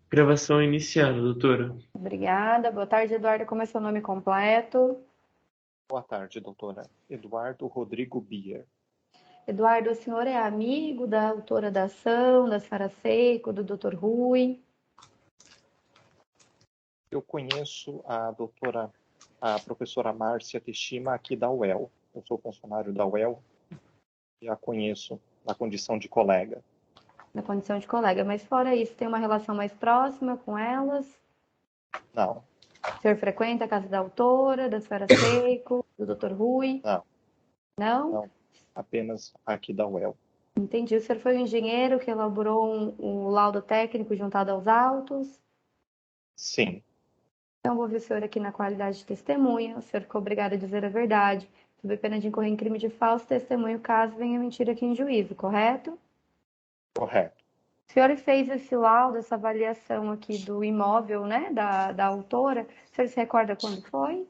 Gravação iniciada, doutora. Obrigada. Boa tarde, Eduardo. Como é seu nome completo? Boa tarde, doutora. Eduardo Rodrigo Bier. Eduardo, o senhor é amigo da autora da ação, da Sara Seco, do Dr. Rui? Eu conheço a professora Márcia Teshima aqui da UEL. Eu sou funcionário da UEL e a conheço na condição de colega. Na condição de colega, mas fora isso, tem uma relação mais próxima com elas? Não, O senhor frequenta a casa da autora, da Sara Seco, do Dr. Rui? não, Não? não. Apenas aqui da UEL. Entendi. O senhor foi o engenheiro que elaborou um laudo técnico juntado aos autos? Sim, Então, vou ver o senhor aqui na qualidade de testemunha. O senhor ficou obrigado a dizer a verdade, sob pena de incorrer em crime de falso testemunho, caso venha mentir aqui em juízo, correto? correto. O senhor fez esse laudo, essa avaliação aqui do imóvel, né, da autora. O senhor se recorda quando foi?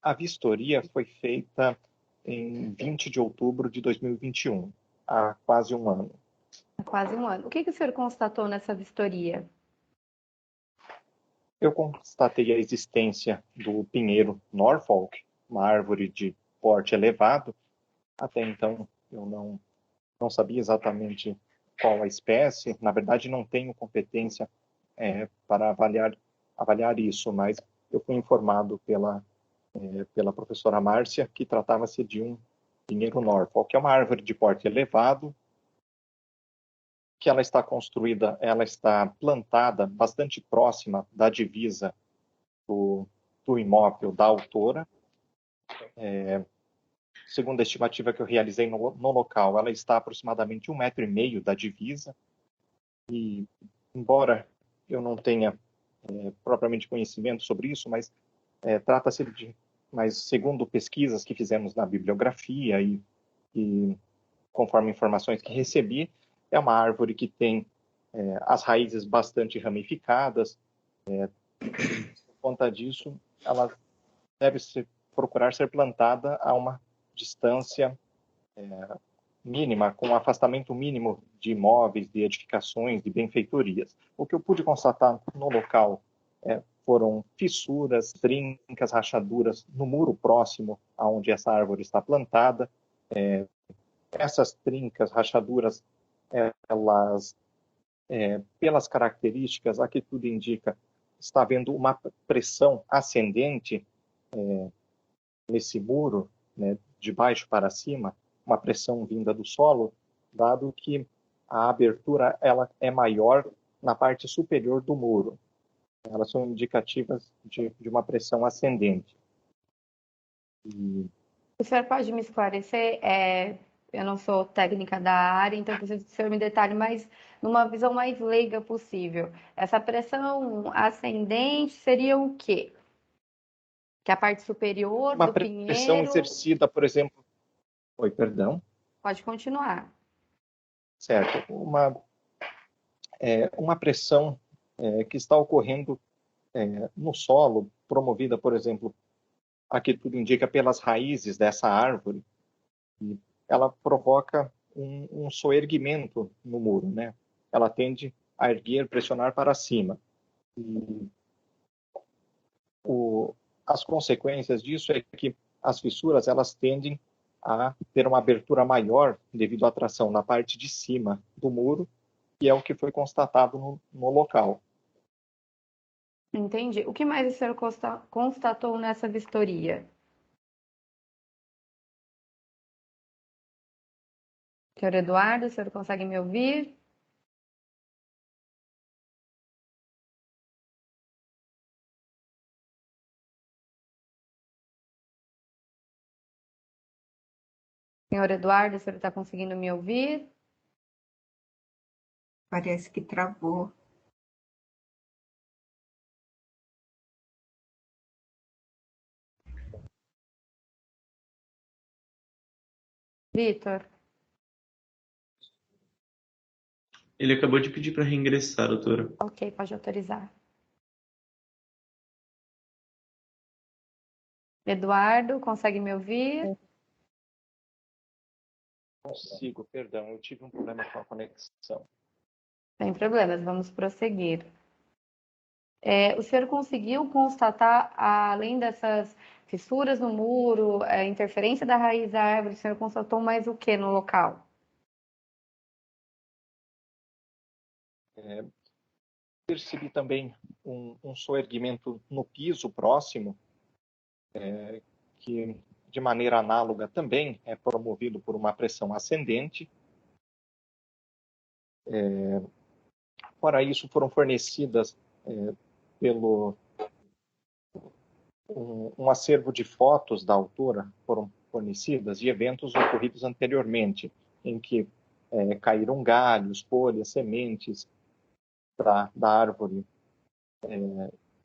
A vistoria foi feita em 20 de outubro de 2021, há quase um ano. Há quase um ano. O que o senhor constatou nessa vistoria? Eu constatei a existência do pinheiro Norfolk, uma árvore de porte elevado. Até então, eu não sabia exatamente qual a espécie. Na verdade, não tenho competência para avaliar isso, mas eu fui informado pela professora Márcia que tratava-se de um pinheiro Norfolk, que é uma árvore de porte elevado, que ela está plantada bastante próxima da divisa do imóvel da autora. Segundo a estimativa que eu realizei no local, ela está aproximadamente 1,5 metros da divisa. E, embora eu não tenha propriamente conhecimento sobre isso, mas trata-se de, mas segundo pesquisas que fizemos na bibliografia e conforme informações que recebi, é uma árvore que tem as raízes bastante ramificadas. Por conta disso, ela deve procurar ser plantada a uma distância mínima, com um afastamento mínimo de imóveis, de edificações, de benfeitorias. O que eu pude constatar no local foram fissuras, trincas, rachaduras no muro próximo aonde essa árvore está plantada. Essas trincas, rachaduras, elas, pelas características, aqui tudo indica, está havendo uma pressão ascendente nesse muro, né, de baixo para cima, uma pressão vinda do solo, dado que a abertura ela é maior na parte superior do muro. Elas são indicativas de uma pressão ascendente. E O senhor pode me esclarecer? Eu não sou técnica da área, então preciso que o senhor me detalhe mais, numa visão mais leiga possível. Essa pressão ascendente seria o quê? Que é a parte superior uma do pressão pinheiro. exercida, por exemplo, oi, perdão, Pode continuar. certo, uma pressão que está ocorrendo no solo, promovida, por exemplo, aqui tudo indica pelas raízes dessa árvore, e ela provoca um soerguimento no muro, né? Ela tende a erguer, pressionar para cima. E as consequências disso é que as fissuras elas tendem a ter uma abertura maior devido à tração na parte de cima do muro, que é o que foi constatado no local. Entendi. O que mais o senhor constatou nessa vistoria? Senhor Eduardo, o senhor consegue me ouvir? Senhor Eduardo, o senhor está conseguindo me ouvir? Parece que travou. Vitor? Ele acabou de pedir para reingressar, doutora. Ok, pode autorizar. Eduardo, consegue me ouvir? Consigo, perdão, eu tive um problema com a conexão. Sem problemas, vamos prosseguir. O senhor conseguiu constatar, além dessas fissuras no muro, interferência da raiz da árvore, o senhor constatou mais o que no local? Percebi também um soerguimento no piso próximo, que de maneira análoga também é promovido por uma pressão ascendente. Fora isso, foram fornecidas pelo um acervo de fotos da autora, foram fornecidas de eventos ocorridos anteriormente, em que caíram galhos, folhas, sementes da árvore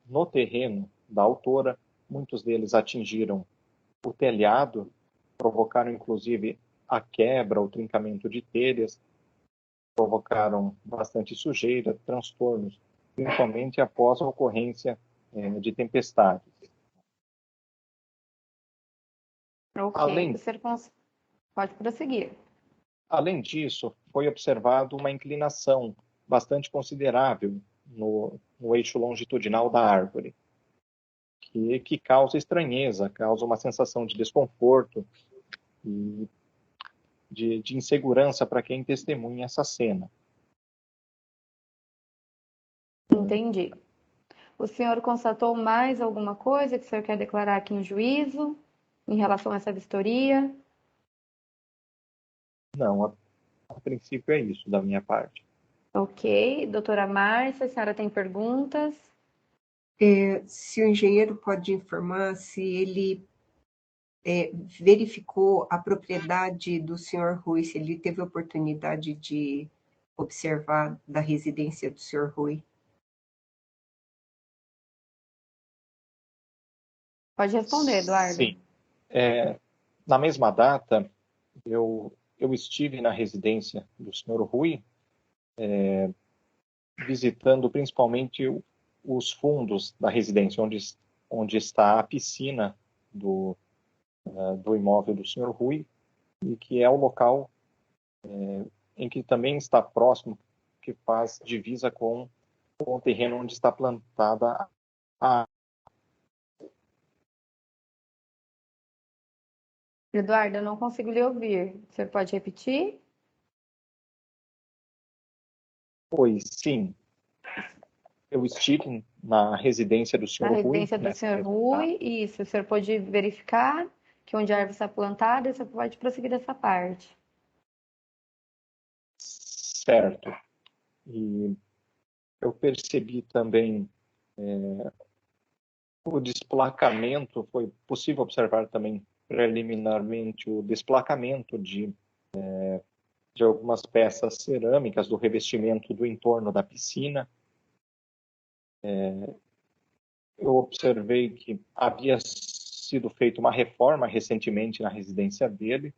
no terreno da autora. Muitos deles atingiram o telhado, provocaram inclusive a quebra, o trincamento de telhas, provocaram bastante sujeira, transtornos, principalmente após a ocorrência de tempestades. Ok, o senhor pode prosseguir. Além disso, foi observado uma inclinação bastante considerável no eixo longitudinal da árvore, que causa estranheza, causa uma sensação de desconforto e de insegurança para quem testemunha essa cena. Entendi. O senhor constatou mais alguma coisa que o senhor quer declarar aqui em juízo, em relação a essa vistoria? Não, a princípio é isso da minha parte. Ok. Doutora Márcia, a senhora tem perguntas? Se o engenheiro pode informar se ele verificou a propriedade do senhor Rui, se ele teve oportunidade de observar da residência do senhor Rui. Pode responder, Eduardo. Sim. Na mesma data, eu estive na residência do senhor Rui, visitando principalmente os fundos da residência, onde está a piscina do imóvel do senhor Rui, e que é o local em que também está próximo, que faz divisa com o terreno onde está plantada a. Eduardo, eu não consigo lhe ouvir. O senhor pode repetir? Pois sim, eu estive na residência do Na senhor Rui. residência do senhor Rui, isso. O senhor pode verificar que onde a árvore está plantada, o senhor pode prosseguir dessa parte. Certo. E eu percebi também o desplacamento, foi possível observar também preliminarmente o desplacamento de algumas peças cerâmicas do revestimento do entorno da piscina. Eu observei que havia sido feita uma reforma recentemente na residência dele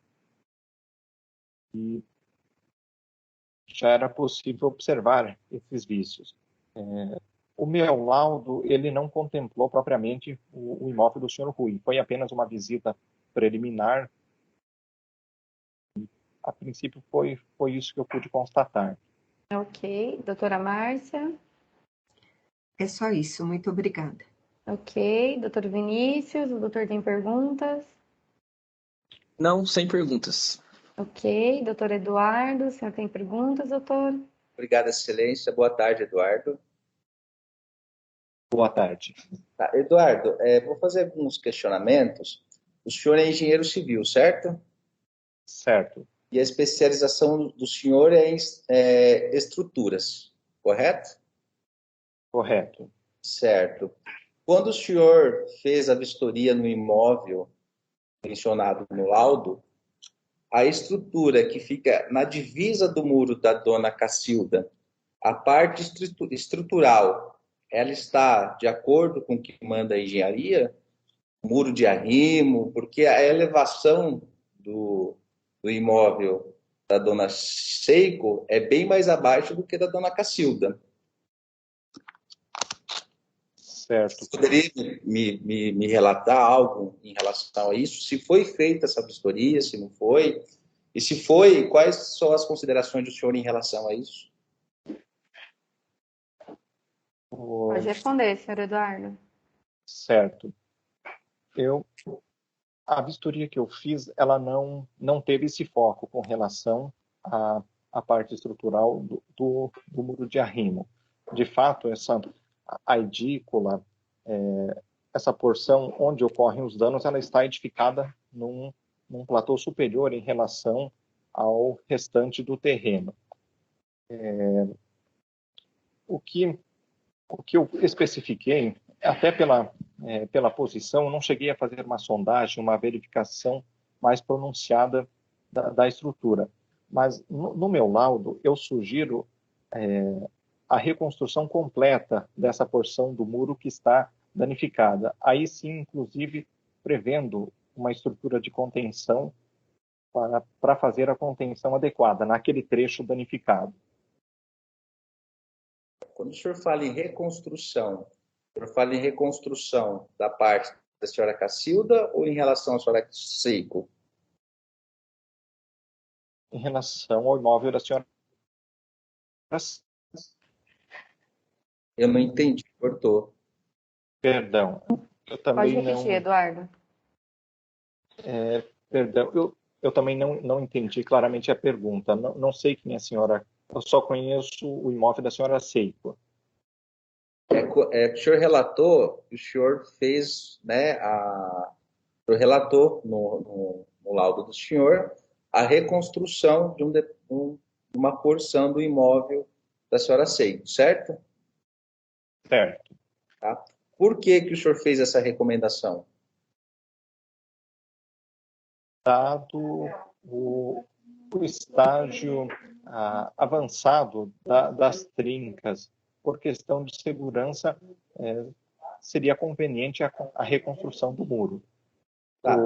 e já era possível observar esses vícios. O meu laudo, ele não contemplou propriamente o imóvel do senhor Rui, foi apenas uma visita preliminar. A princípio foi isso que eu pude constatar. Ok. Doutora Márcia? É só isso, muito obrigada. Ok. Doutor Vinícius, o doutor tem perguntas? Não, sem perguntas. Ok. Doutor Eduardo, o senhor tem perguntas, doutor? Obrigado, excelência. Boa tarde, Eduardo. Boa tarde. Tá, Eduardo, vou fazer alguns questionamentos. O senhor é engenheiro civil, certo? Certo. E a especialização do senhor é em estruturas, correto? Correto. Certo. Quando o senhor fez a vistoria no imóvel mencionado no laudo, a estrutura que fica na divisa do muro da dona Cacilda, a parte estrutural, ela está de acordo com o que manda a engenharia? Muro de arrimo, porque a elevação do imóvel da dona Seiko é bem mais abaixo do que da dona Cacilda. Certo. Poderia me relatar algo em relação a isso? Se foi feita essa vistoria, se não foi? E se foi, quais são as considerações do senhor em relação a isso? Pode responder, senhor Eduardo. Certo. A vistoria que eu fiz, ela não teve esse foco com relação à parte estrutural do muro de arrimo. De fato, a edícula, essa porção onde ocorrem os danos, ela está edificada num platô superior em relação ao restante do terreno. O que eu especifiquei, até pela posição, eu não cheguei a fazer uma sondagem, uma verificação mais pronunciada da estrutura. Mas no meu laudo, eu sugiro a reconstrução completa dessa porção do muro que está danificada. Aí sim, inclusive, prevendo uma estrutura de contenção para fazer a contenção adequada naquele trecho danificado. Quando o senhor fala em reconstrução, o senhor fala em reconstrução da parte da senhora Cacilda ou em relação à senhora Seiko? Em relação ao imóvel da senhora. Eu não entendi, cortou. Perdão, eu também Pode repetir, Eduardo. Perdão, eu também não entendi claramente a pergunta. Não sei quem é a senhora. Eu só conheço o imóvel da senhora Seiko. O senhor relatou, o senhor fez, né, o senhor relatou no laudo do senhor a reconstrução de uma porção do imóvel da senhora Seiko, certo? Certo. Tá? Por que o senhor fez essa recomendação? Dado o estágio avançado das trincas, por questão de segurança, seria conveniente a reconstrução do muro. Tá.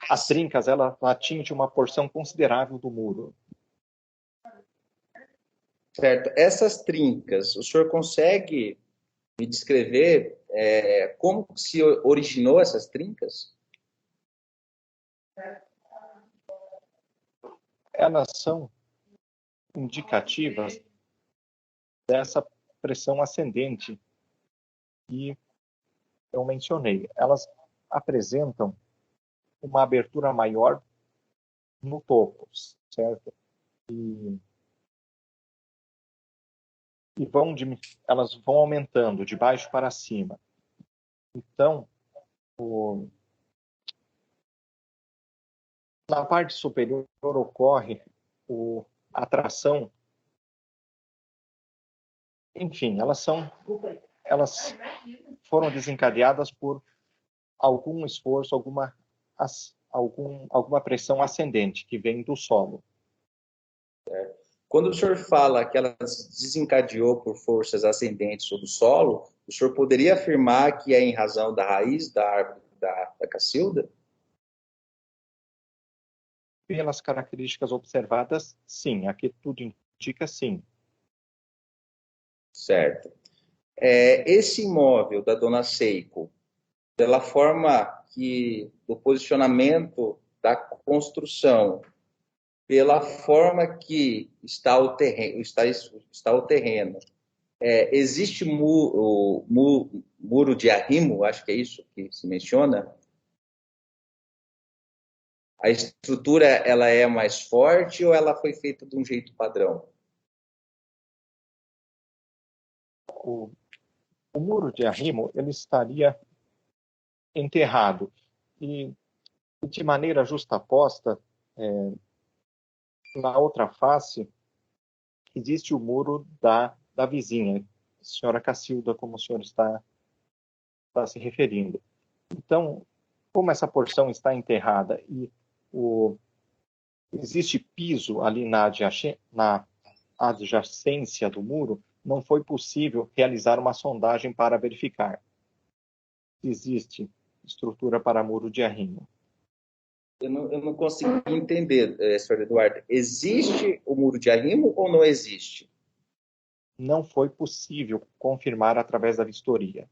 As trincas, ela atinge uma porção considerável do muro. Certo. Essas trincas, o senhor consegue me descrever como se originou essas trincas? Elas são indicativas dessa pressão ascendente que eu mencionei. Elas apresentam uma abertura maior no topo, certo? Elas vão aumentando de baixo para cima. Então, na parte superior ocorre a tração. Enfim, elas foram desencadeadas por algum esforço, alguma pressão ascendente que vem do solo. Quando o senhor fala que ela se desencadeou por forças ascendentes sobre o solo, o senhor poderia afirmar que é em razão da raiz da árvore da cacilda? Pelas características observadas, sim. Aqui tudo indica sim. Certo. Esse imóvel da dona Seiko, pela forma do posicionamento da construção, pela forma que está o terreno, existe muro de arrimo, acho que é isso que se menciona. A estrutura ela é mais forte ou ela foi feita de um jeito padrão? O muro de arrimo ele estaria enterrado e de maneira justaposta na outra face existe o muro da vizinha, a senhora Cacilda, como o senhor está se referindo. Então, como essa porção está enterrada e existe piso ali na adjacência do muro, não foi possível realizar uma sondagem para verificar se existe estrutura para muro de arrimo. Eu não consegui entender, senhor Eduardo. Existe o muro de arrimo ou não existe? Não foi possível confirmar através da vistoria.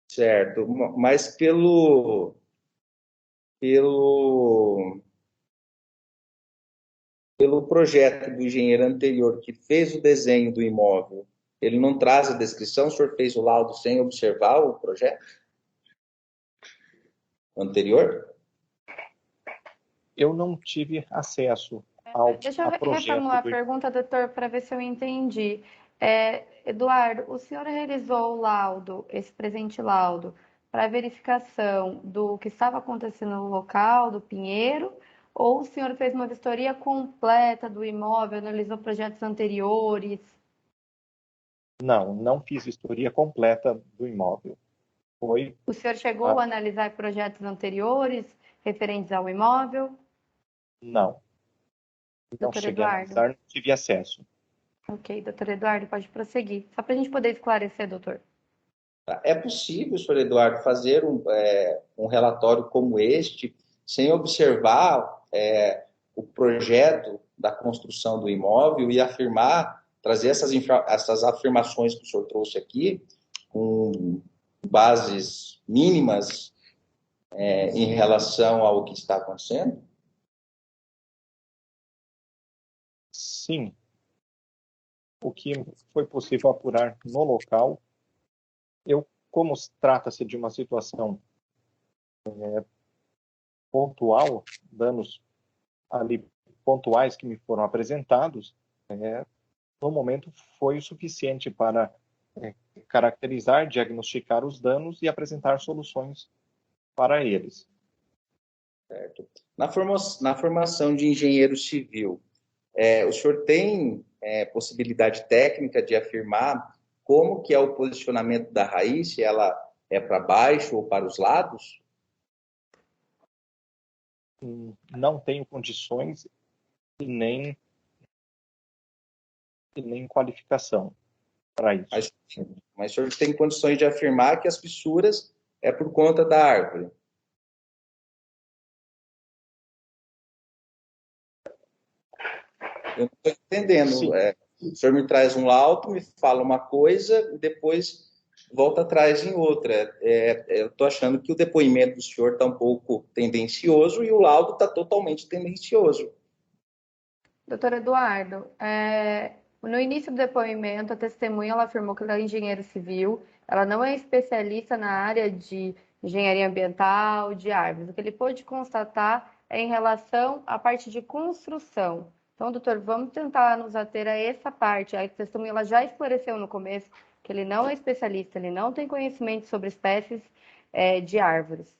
Certo, mas pelo projeto do engenheiro anterior que fez o desenho do imóvel, Ele não traz a descrição? O senhor fez o laudo sem observar o projeto anterior? Eu não tive acesso ao Deixa eu projeto reformular a do... pergunta, doutor, para ver se eu entendi. Eduardo, o senhor realizou o laudo, esse presente laudo, para verificação do que estava acontecendo no local, do pinheiro, ou o senhor fez uma vistoria completa do imóvel, analisou projetos anteriores? Não fiz vistoria completa do imóvel. Foi... O senhor chegou a analisar projetos anteriores referentes ao imóvel? Não Doutor cheguei a Eduardo? analisar, não tive acesso. Ok, doutor Eduardo, pode prosseguir. Só para a gente poder esclarecer, doutor. É possível, senhor Eduardo, fazer um relatório como este sem observar o projeto da construção do imóvel e afirmar, trazer essas afirmações que o senhor trouxe aqui, com bases mínimas em relação ao que está acontecendo? Sim. O que foi possível apurar no local, como trata-se de uma situação pontual, danos ali pontuais que me foram apresentados, no momento foi o suficiente para caracterizar, diagnosticar os danos e apresentar soluções para eles. Certo. Na formação de engenheiro civil, o senhor tem possibilidade técnica de afirmar como que é o posicionamento da raiz, se ela é para baixo ou para os lados? Não tenho condições e nem qualificação para isso. Mas o senhor tem condições de afirmar que as fissuras é por conta da árvore? Eu não estou entendendo. O senhor me traz um laudo, me fala uma coisa e depois volta atrás em outra. Eu estou achando que o depoimento do senhor está um pouco tendencioso e o laudo está totalmente tendencioso. Doutor Eduardo, no início do depoimento, a testemunha ela afirmou que ela é engenheiro civil, ela não é especialista na área de engenharia ambiental, de árvores. O que ele pôde constatar é em relação à parte de construção. Então, doutor, vamos tentar nos ater a essa parte. A testemunha ela já esclareceu no começo que ele não é especialista, ele não tem conhecimento sobre espécies de árvores.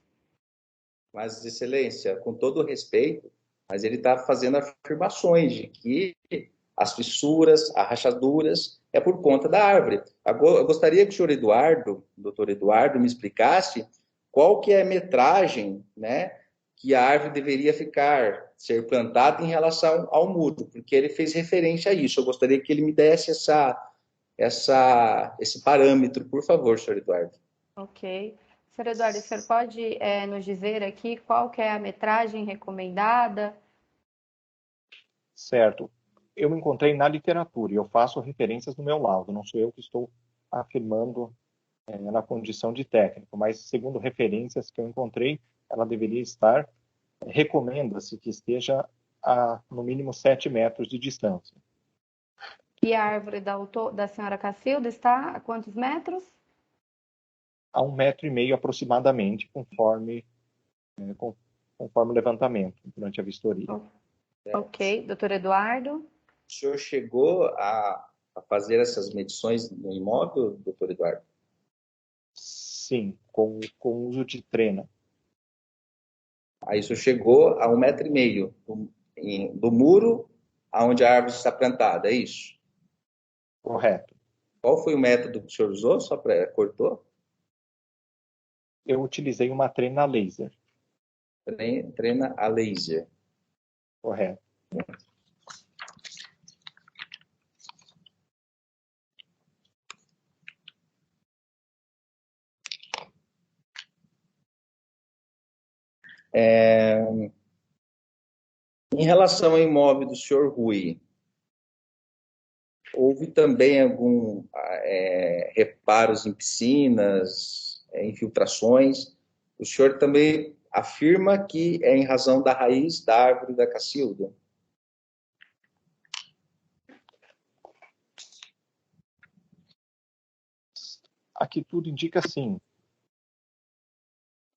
Mas, Excelência, com todo respeito, mas ele está fazendo afirmações de que as fissuras, as rachaduras, é por conta da árvore. Agora, eu gostaria que o senhor Eduardo, o doutor Eduardo, me explicasse qual que é a metragem, né, que a árvore deveria ser plantada em relação ao muro, porque ele fez referência a isso. Eu gostaria que ele me desse esse parâmetro, por favor, senhor Eduardo. Ok. Senhor Eduardo, o senhor pode nos dizer aqui qual que é a metragem recomendada? Certo. Eu me encontrei na literatura e eu faço referências no meu laudo, não sou eu que estou afirmando na condição de técnico, mas segundo referências que eu encontrei, ela deveria estar, recomenda-se que esteja a no mínimo 7 metros de distância. E a árvore da senhora Cacilda está a quantos metros? A 1,5 metro aproximadamente, conforme o levantamento durante a vistoria. Ok. Doutor Eduardo? O senhor chegou a fazer essas medições no imóvel, doutor Eduardo? Sim, com uso de trena. Aí o senhor chegou a 1,5 metro do muro aonde a árvore está plantada, é isso? Correto. Qual foi o método que o senhor usou? Só para cortou? Eu utilizei uma trena laser. Trena a laser. Correto. Em relação ao imóvel do senhor Rui, houve também algum reparos em piscinas, infiltrações? O senhor também afirma que é em razão da raiz da árvore da cacilda? Aqui tudo indica assim.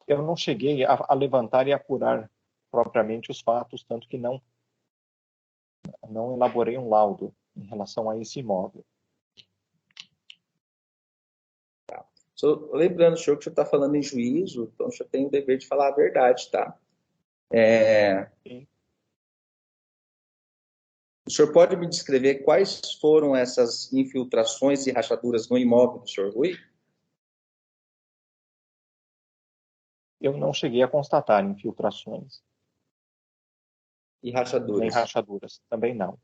Eu não cheguei a levantar e apurar propriamente os fatos, tanto que não elaborei um laudo em relação a esse imóvel. Lembrando, senhor, que o senhor está falando em juízo, então o senhor tem o dever de falar a verdade, tá? Sim. O senhor pode me descrever quais foram essas infiltrações e rachaduras no imóvel do senhor Rui? Eu não cheguei a constatar infiltrações, E nem rachaduras? rachaduras, também não.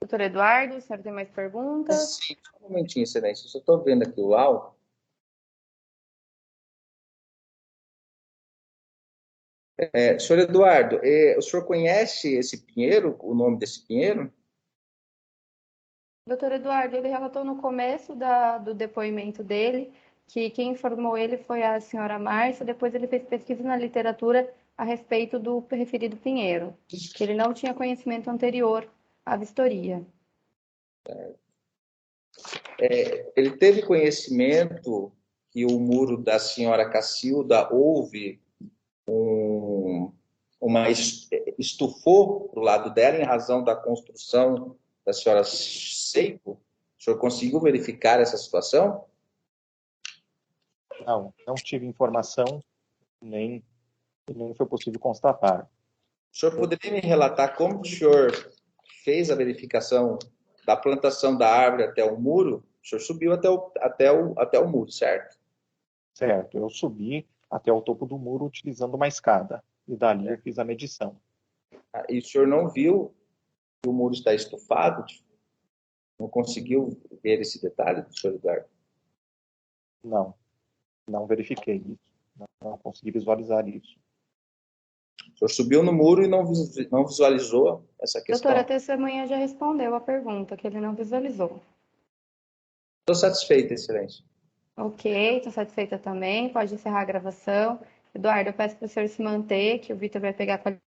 Doutor Eduardo, o senhor tem mais perguntas? Sim, só um momentinho, excelência. Eu só estou vendo aqui o áudio. Senhor Eduardo, o senhor conhece esse pinheiro, o nome desse pinheiro? Doutor Eduardo, ele relatou no começo do depoimento dele que quem informou ele foi a senhora Márcia, depois ele fez pesquisa na literatura a respeito do referido pinheiro, que ele não tinha conhecimento anterior à vistoria. Ele teve conhecimento que o muro da senhora Cacilda houve estufou do lado dela em razão da construção da senhora Seipo? O senhor conseguiu verificar essa situação? Não tive informação, nem foi possível constatar. O senhor poderia me relatar como o senhor fez a verificação da plantação da árvore até o muro? O senhor subiu até o muro, certo? Certo, eu subi até o topo do muro utilizando uma escada, e dali eu fiz a medição. E o senhor não viu que o muro está estufado? Não conseguiu ver esse detalhe do senhor Eduardo? Não verifiquei isso, não consegui visualizar isso. O senhor subiu no muro e não visualizou essa questão? Doutora, a testemunha já respondeu a pergunta, que ele não visualizou. Estou satisfeito, excelência. Ok, estou satisfeita também. Pode encerrar a gravação. Eduardo, eu peço para o senhor se manter, que o Vitor vai pegar a